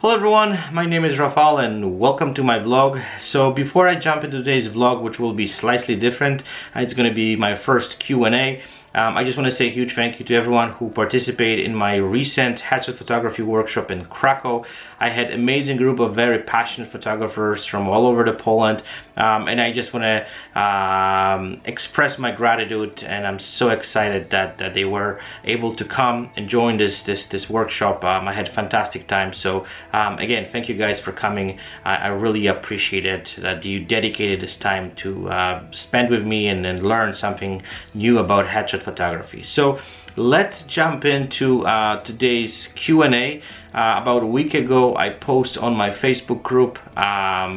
Hello everyone, my name is Rafal and welcome to my vlog. So before I jump into today's vlog, which will be slightly different, it's going to be my first Q&A. I just want to say a huge thank you to everyone who participated in my recent headshot photography workshop in Krakow. I had an amazing group of very passionate photographers from all over the Poland, and I just want to express my gratitude, and I'm so excited that they were able to come and join this workshop. I had a fantastic time. So again, thank you guys for coming. I really appreciate it that you dedicated this time to spend with me and learn something new about headshot photography. So let's jump into today's Q&A. About a week ago, I posted on my Facebook group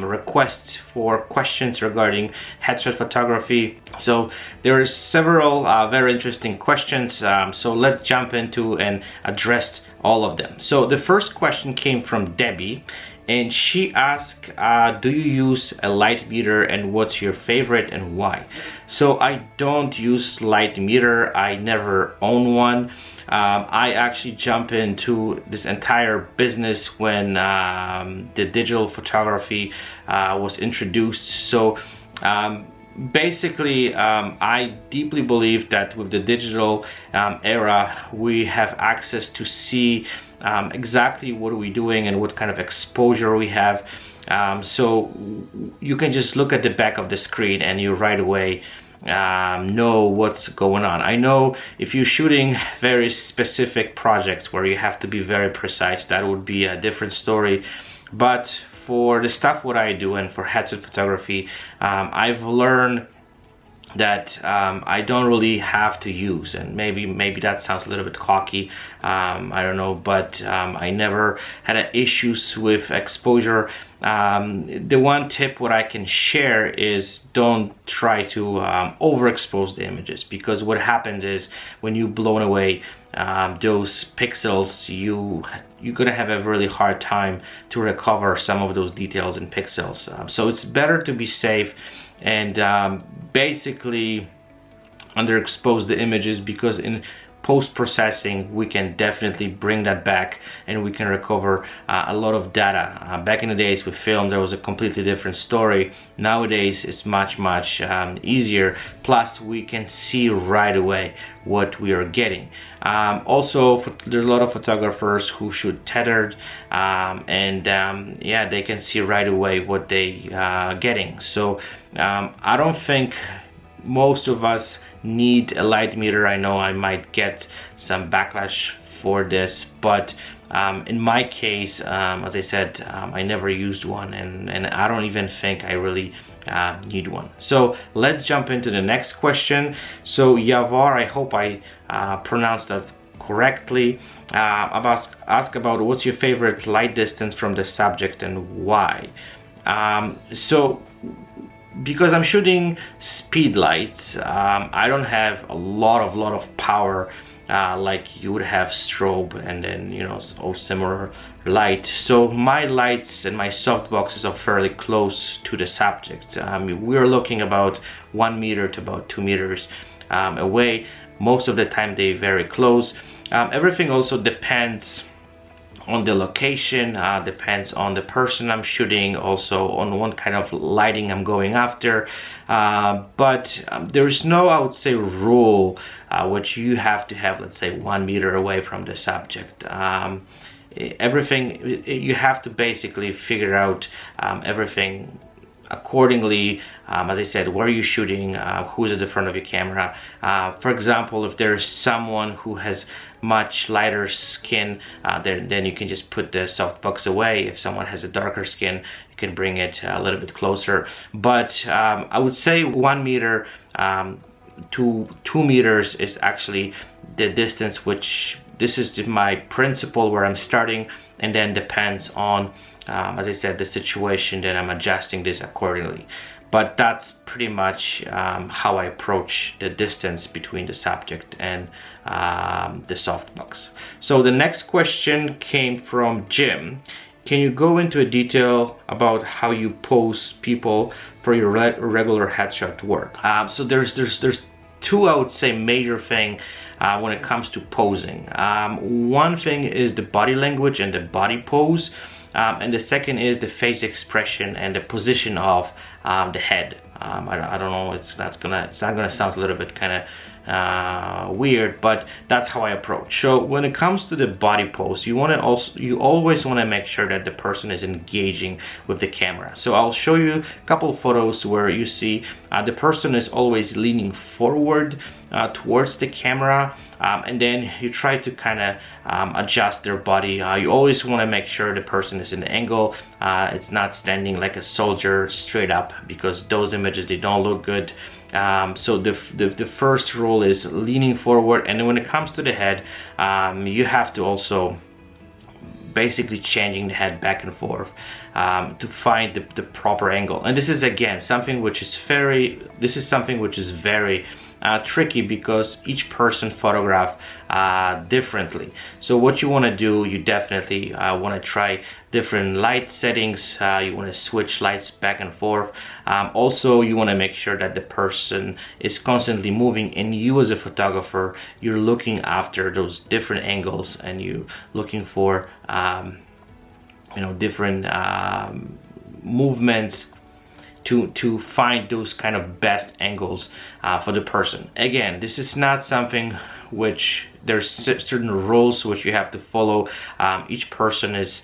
requests for questions regarding headshot photography. So there are several very interesting questions. So let's jump into and address all of them. So the first question came from Debbie, and she asked, do you use a light meter and what's your favorite and why? So I don't use light meter. I never own one. I actually jumped into this entire business when the digital photography was introduced. So basically, I deeply believe that with the digital era, we have access to see exactly what are we doing and what kind of exposure we have. So you can just look at the back of the screen and you right away know what's going on. I know if you're shooting very specific projects where you have to be very precise, that would be a different story. But for the stuff what I do and for headset photography, I've learned that I don't really have to use, and maybe that sounds a little bit cocky, I don't know, but I never had issues with exposure. The one tip what I can share is don't try to overexpose the images, because what happens is when you blown away those pixels, you're gonna have a really hard time to recover some of those details in pixels. So it's better to be safe and basically underexpose the images, because in post-processing we can definitely bring that back and we can recover a lot of data. Back in the days with film, there was a completely different story. Nowadays it's much easier, plus we can see right away what we are getting. Also, there's a lot of photographers who shoot tethered, yeah, they can see right away what they getting. So I don't think most of us need a light meter. I know I might get some backlash for this, but in my case, as I said, I never used one, and I don't even think I really need one. So let's jump into the next question. So Yavar, I hope I pronounced that correctly, ask about what's your favorite light distance from the subject and why. So because I'm shooting speed lights, I don't have a lot of power like you would have strobe and then, you know, or similar light. So my lights and my softboxes are fairly close to the subject. We're looking about 1 meter to about 2 meters away. Most of the time they're very close. Everything also depends on the location, depends on the person I'm shooting, also on what kind of lighting I'm going after. But there's no, I would say, rule which you have to have, let's say, 1 meter away from the subject. Everything, you have to basically figure out everything accordingly. As I said, where are you shooting, who's at the front of your camera. For example, if there's someone who has much lighter skin, then you can just put the softbox away. If someone has a darker skin, you can bring it a little bit closer. But I would say 1 meter to 2 meters is actually the distance, which this is my principle where I'm starting, and then depends on, as I said, the situation, then I'm adjusting this accordingly. But that's pretty much how I approach the distance between the subject and the softbox. So the next question came from Jim. Can you go into a detail about how you pose people for your regular headshot work? So there's two, I would say, major thing when it comes to posing. One thing is the body language and the body pose. and the second is the face expression and the position of the head. I don't know, it's not gonna sound a little bit kind of weird, but that's how I approach. So when it comes to the body pose, you always want to make sure that the person is engaging with the camera. So I'll show you a couple of photos where you see the person is always leaning forward towards the camera, and then you try to kind of adjust their body. You always want to make sure the person is in the angle, it's not standing like a soldier straight up, because those images, they don't look good. So the first rule is leaning forward, and then when it comes to the head, you have to also basically changing the head back and forth to find the proper angle. And this is again something which is very tricky, because each person photograph differently. So what you want to do, you definitely want to try different light settings. You want to switch lights back and forth. Also, you want to make sure that the person is constantly moving, and you as a photographer, you're looking after those different angles, and you looking for different movements to find those kind of best angles for the person. Again, this is not something which there's certain rules which you have to follow. Each person is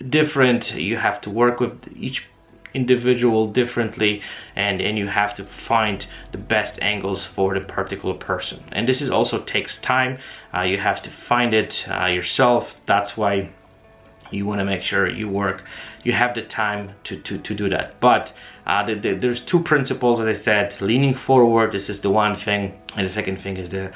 different. You have to work with each individual differently, and you have to find the best angles for the particular person. And this is also takes time. You have to find it yourself. That's why you want to make sure you have the time to do that. But there's two principles, as I said. Leaning forward, this is the one thing, and the second thing is the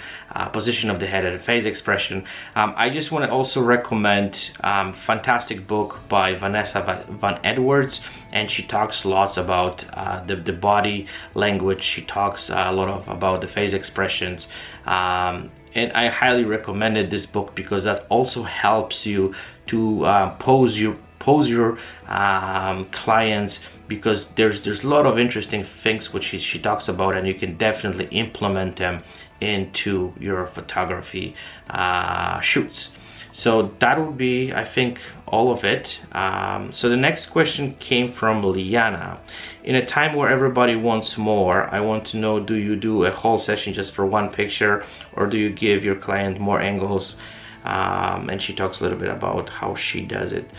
position of the head and the face expression. I just want to also recommend fantastic book by Vanessa Van Edwards, and she talks lots about the body language. She talks a lot about the face expressions, and I highly recommended this book, because that also helps you to pose your clients, because there's a lot of interesting things which she talks about, and you can definitely implement them into your photography shoots. So that would be, I think, all of it. So the next question came from Liana. In a time where everybody wants more, I want to know, do you do a whole session just for one picture, or do you give your client more angles? And she talks a little bit about how she does it.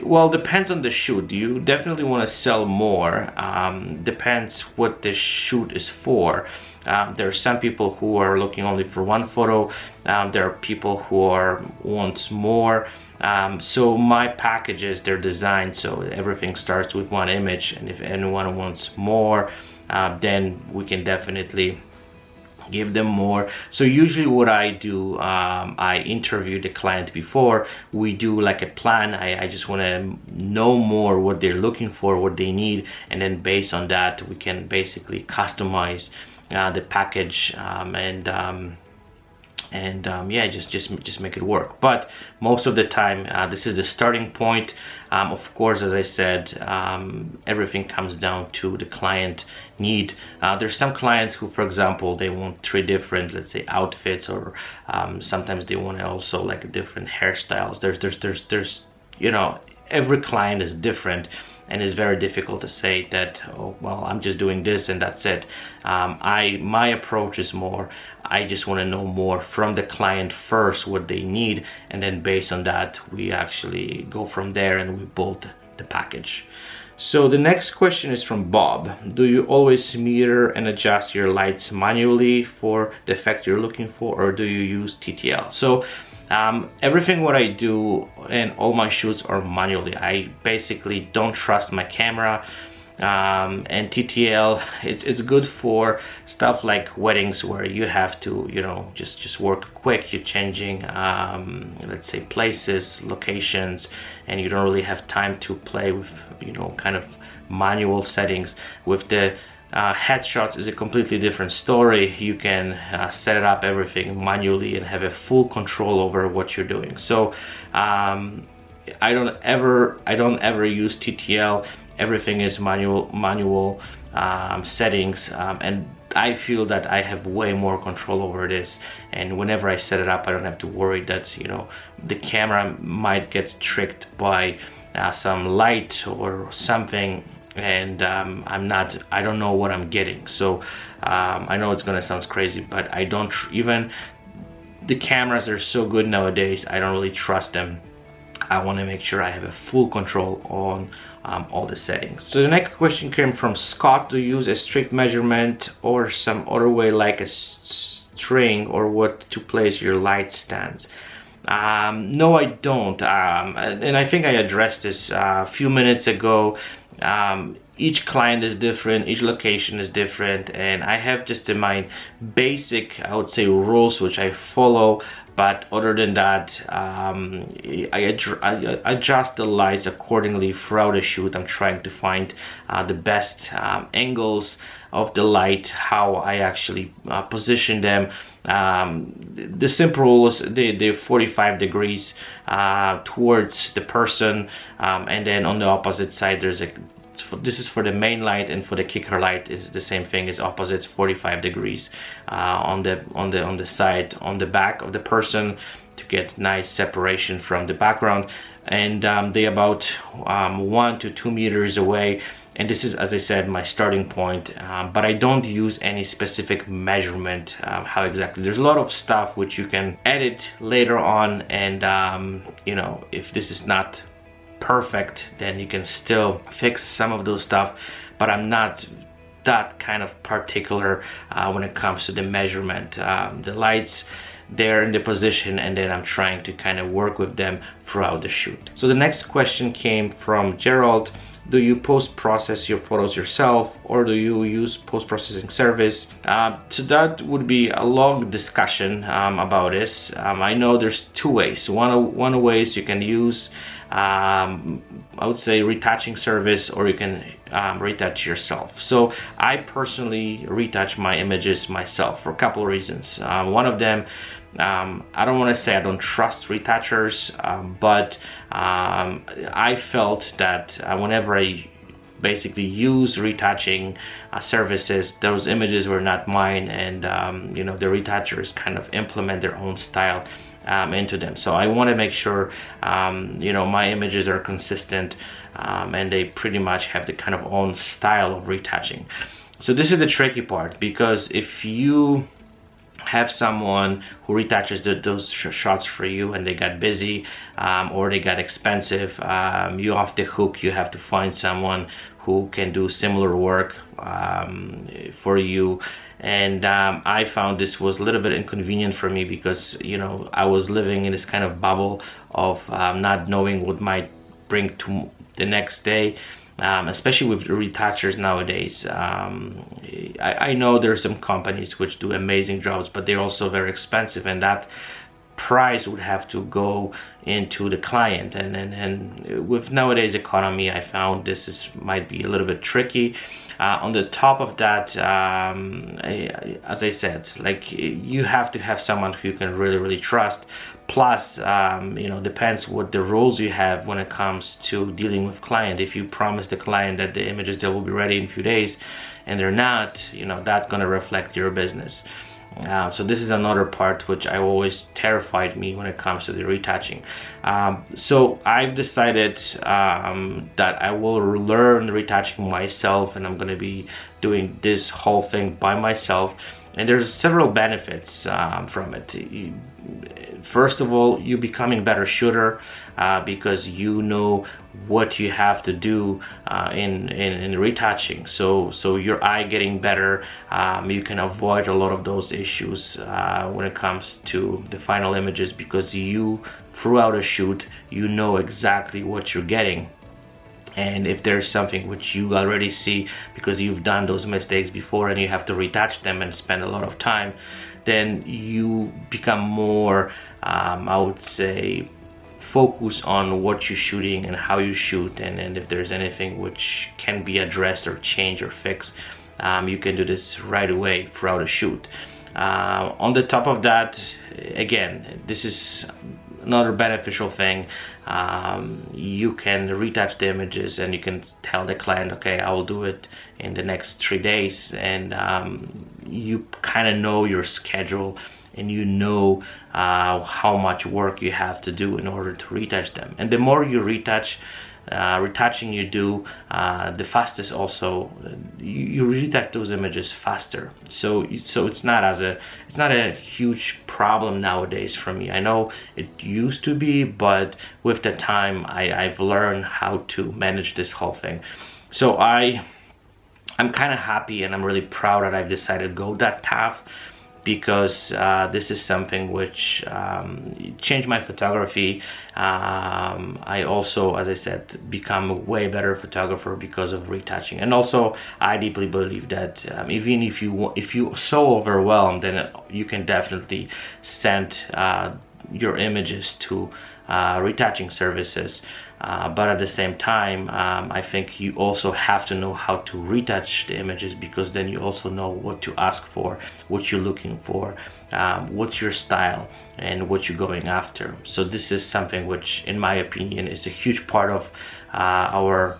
Well, depends on the shoot. You definitely want to sell more. Depends what the shoot is for. There are some people who are looking only for one photo. There are people who wants more. So my packages, they're designed so everything starts with one image, and if anyone wants more, then we can definitely give them more. So usually what I do, I interview the client before we do like a plan. I just want to know more what they're looking for, what they need, and then based on that we can basically customize the package, yeah, just make it work. But most of the time, this is the starting point. Of course, as I said, everything comes down to the client need. There's some clients who, for example, they want 3 different, let's say, outfits, or sometimes they want also like different hairstyles. There's every client is different, and it's very difficult to say that, oh well, I'm just doing this and that's it. My approach is more, I just want to know more from the client first, what they need, and then based on that we actually go from there and we build the package. So the next question is from Bob. Do you always meter and adjust your lights manually for the effect you're looking for, or do you use TTL? So everything what I do and all my shoots are manually. I basically don't trust my camera, and TTL, it's good for stuff like weddings where you have to just work quick. You're changing let's say places, locations, and you don't really have time to play with kind of manual settings. With the headshots is a completely different story. You can set it up everything manually and have a full control over what you're doing. So I don't ever use TTL. Everything is manual settings, and I feel that I have way more control over this, and whenever I set it up, I don't have to worry that, you know, the camera might get tricked by some light or something, and I don't know what I'm getting. So I know it's gonna sound crazy, but I don't even the cameras are so good nowadays, I don't really trust them. I want to make sure I have a full control on all the settings. So the next question came from Scott. Do you use a strict measurement or some other way like a string, or what to place your light stands? No, I don't. And I think I addressed this a few minutes ago. Each client is different, each location is different, and I have just in my basic, I would say, rules which I follow. But other than that, I adjust the lights accordingly throughout the shoot. I'm trying to find the best angles of the light, how I actually position them. The simple rule is they're 45 degrees towards the person, and then on the opposite side there's a, this is for the main light, and for the kicker light is the same thing, is opposites 45 degrees on the side, on the back of the person, to get nice separation from the background. And they about 1 to 2 meters away, and this is, as I said, my starting point. But I don't use any specific measurement. How exactly, there's a lot of stuff which you can edit later on, and you know, if this is not perfect, then you can still fix some of those stuff. But I'm not that kind of particular when it comes to the measurement. The lights, they're in the position, and then I'm trying to kind of work with them throughout the shoot. So the next question came from Gerald. Do you post-process your photos yourself, or do you use post-processing service? So that would be a long discussion about this. I know there's two ways. One way is you can use I would say retouching service, or you can retouch yourself. So I personally retouch my images myself for a couple of reasons. One of them, I don't want to say I don't trust retouchers, but I felt that whenever I basically use retouching services, those images were not mine, and you know, the retouchers kind of implement their own style into them. So I want to make sure you know, my images are consistent, and they pretty much have the kind of own style of retouching. So this is the tricky part, because if you have someone who retouches those shots for you, and they got busy or they got expensive, you off the hook. You have to find someone who can do similar work for you. And I found this was a little bit inconvenient for me, because, you know, I was living in this kind of bubble of not knowing what might bring to the next day. Especially with retouchers nowadays. I know there's some companies which do amazing jobs, but they're also very expensive, and that price would have to go into the client. And with nowadays economy, I found this might be a little bit tricky. On the top of that, as I said, like, you have to have someone who you can really trust. Plus, you know, depends what the rules you have when it comes to dealing with client. If you promise the client that the images, they will be ready in a few days, and they're not, you know, that's going to reflect your business. So this is another part which I always terrified me when it comes to the retouching. So I've decided that I will learn retouching myself, and I'm going to be doing this whole thing by myself. And there's several benefits from it. First of all, you becoming better shooter, because you know what you have to do in retouching. So your eye getting better, you can avoid a lot of those issues when it comes to the final images, because you, throughout a shoot, you know exactly what you're getting. And if there's something which you already see, because you've done those mistakes before and you have to retouch them and spend a lot of time, then you become more, I would say, focus on what you're shooting and how you shoot, and if there's anything which can be addressed or changed or fixed, you can do this right away throughout a shoot. On the top of that, again, this is another beneficial thing, you can retouch the images and you can tell the client, okay, I will do it in the next 3 days, and you kind of know your schedule and you know how much work you have to do in order to retouch them. And the more you retouching you do, the fastest also you retouch those images faster. So it's not a huge problem nowadays for me. I know it used to be, but with the time I've learned how to manage this whole thing. So I'm kind of happy and I'm really proud that I've decided to go that path, because this is something which changed my photography. I also, as I said, become a way better photographer because of retouching. And also, I deeply believe that even if you're so overwhelmed, then you can definitely send your images to retouching services. But at the same time, I think you also have to know how to retouch the images, because then you also know what to ask for, what you're looking for, what's your style, and what you're going after. So this is something which, in my opinion, is a huge part of our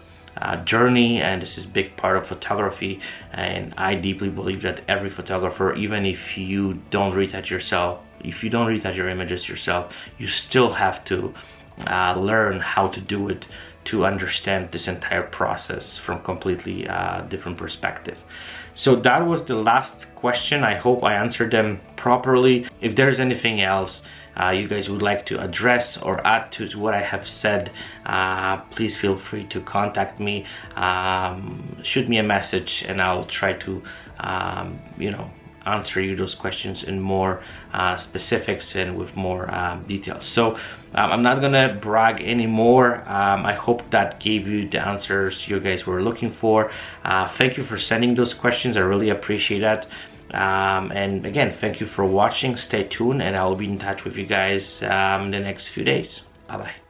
journey, and this is a big part of photography. And I deeply believe that every photographer, even if you don't retouch your images yourself, you still have to learn how to do it, to understand this entire process from completely different perspective. So that was the last question. I hope I answered them properly. If there's anything else you guys would like to address or add to what I have said, please feel free to contact me, shoot me a message, and I'll try to answer you those questions in more specifics and with more details. So I'm not gonna brag anymore. I hope that gave you the answers you guys were looking for. Thank you for sending those questions. I really appreciate that. And again, thank you for watching. Stay tuned, and I will be in touch with you guys in the next few days. Bye bye.